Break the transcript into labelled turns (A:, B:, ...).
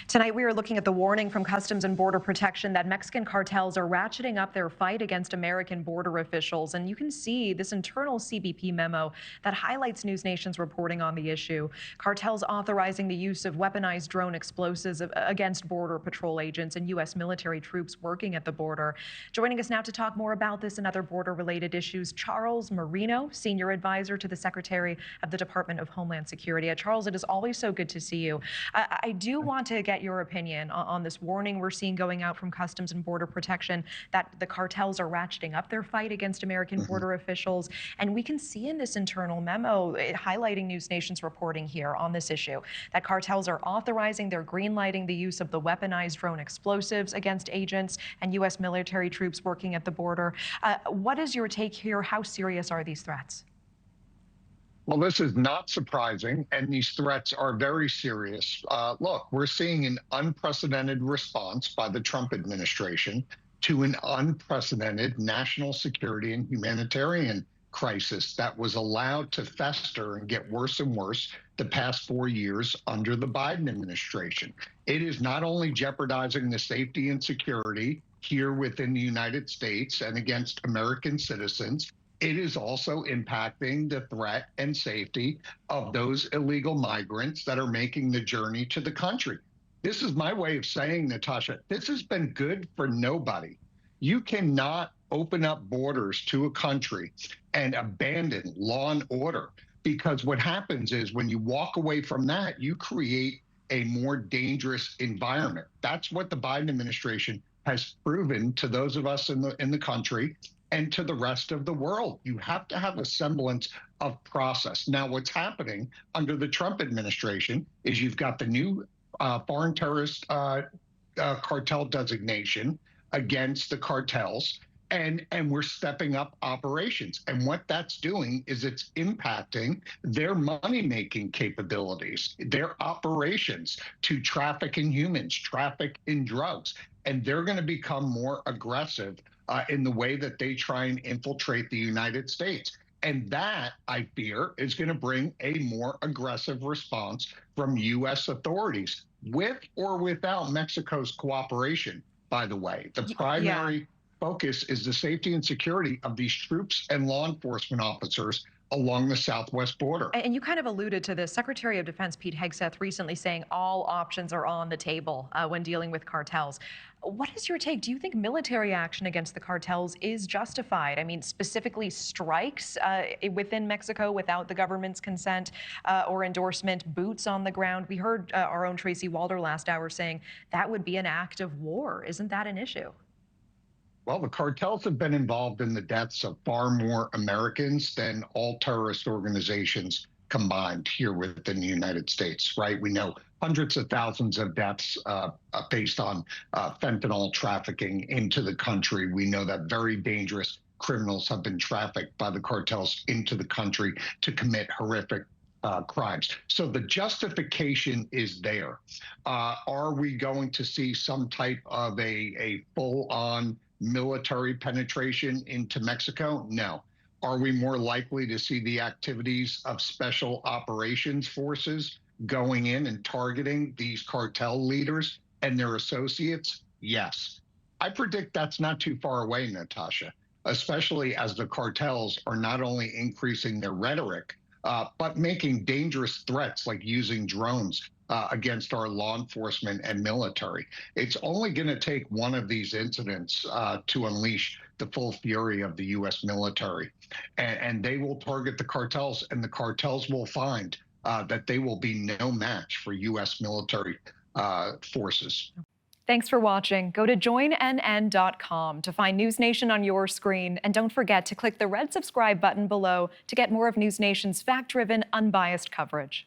A: Tonight, we are looking at the warning from Customs and Border Protection that Mexican cartels are ratcheting up their fight against American border officials. And you can see this internal CBP memo that highlights NewsNation's reporting on the issue. Cartels authorizing the use of weaponized drone explosives against Border Patrol agents and U.S. military troops working at the border. Joining us now to talk more about this and other border-related issues, Charles Marino, Senior Advisor to the Secretary of the Department of Homeland Security. Charles, it is always so good to see you. I do want to get your opinion on this warning we're seeing going out from Customs and Border Protection that the cartels are ratcheting up their fight against American border officials. And we can see in this internal memo highlighting NewsNation's reporting here on this issue that cartels are authorizing, they're greenlighting the use of the weaponized drone explosives against agents and U.S. military troops working at the border. What is your take here? How serious are these threats?
B: Well, this is not surprising, and these threats are very serious. Look, we're seeing an unprecedented response by the Trump administration to an unprecedented national security and humanitarian crisis that was allowed to fester and get worse and worse the past 4 years under the Biden administration. It is not only jeopardizing the safety and security here within the United States and against American citizens, it is also impacting the threat and safety of those illegal migrants that are making the journey to the country. This is my way of saying, Natasha, this has been good for nobody. You cannot open up borders to a country and abandon law and order, because what happens is when you walk away from that, you create a more dangerous environment. That's what the Biden administration has proven to those of us in the country and to the rest of the world. You have to have a semblance of process. Now, what's happening under the Trump administration is you've got the new foreign terrorist cartel designation against the cartels, and we're stepping up operations. And what that's doing is it's impacting their money-making capabilities, their operations to traffic in humans, traffic in drugs. And they're going to become more aggressive in the way that they try and infiltrate the United States. And that, I fear, is going to bring a more aggressive response from U.S. authorities, with or without Mexico's cooperation, by the way. The primary focus is the safety and security of these troops and law enforcement officers along the southwest border.
A: And you kind of alluded to this. Secretary of Defense Pete Hegseth recently saying all options are on the table when dealing with cartels. What is your take? Do you think military action against the cartels is justified? I mean, specifically strikes within Mexico without the government's consent or endorsement, boots on the ground. We heard our own Tracy Walder last hour saying that would be an act of war. Isn't that an issue?
B: Well, the cartels have been involved in the deaths of far more Americans than all terrorist organizations combined here within the United States, right? We know hundreds of thousands of deaths based on fentanyl trafficking into the country. We know that very dangerous criminals have been trafficked by the cartels into the country to commit horrific crimes. So the justification is there. Are we going to see some type of a full-on military penetration into Mexico? No. Are we more likely to see the activities of special operations forces going in and targeting these cartel leaders and their associates? Yes. I predict that's not too far away, Natasha, especially as the cartels are not only increasing their rhetoric, but making dangerous threats like using drones against our law enforcement and military. It's only going to take one of these incidents to unleash the full fury of the U.S. military. And they will target the cartels, and the cartels will find that they will be no match for U.S. military forces.
A: Thanks for watching. Go to joinnn.com to find NewsNation on your screen. And don't forget to click the red subscribe button below to get more of NewsNation's fact-driven, unbiased coverage.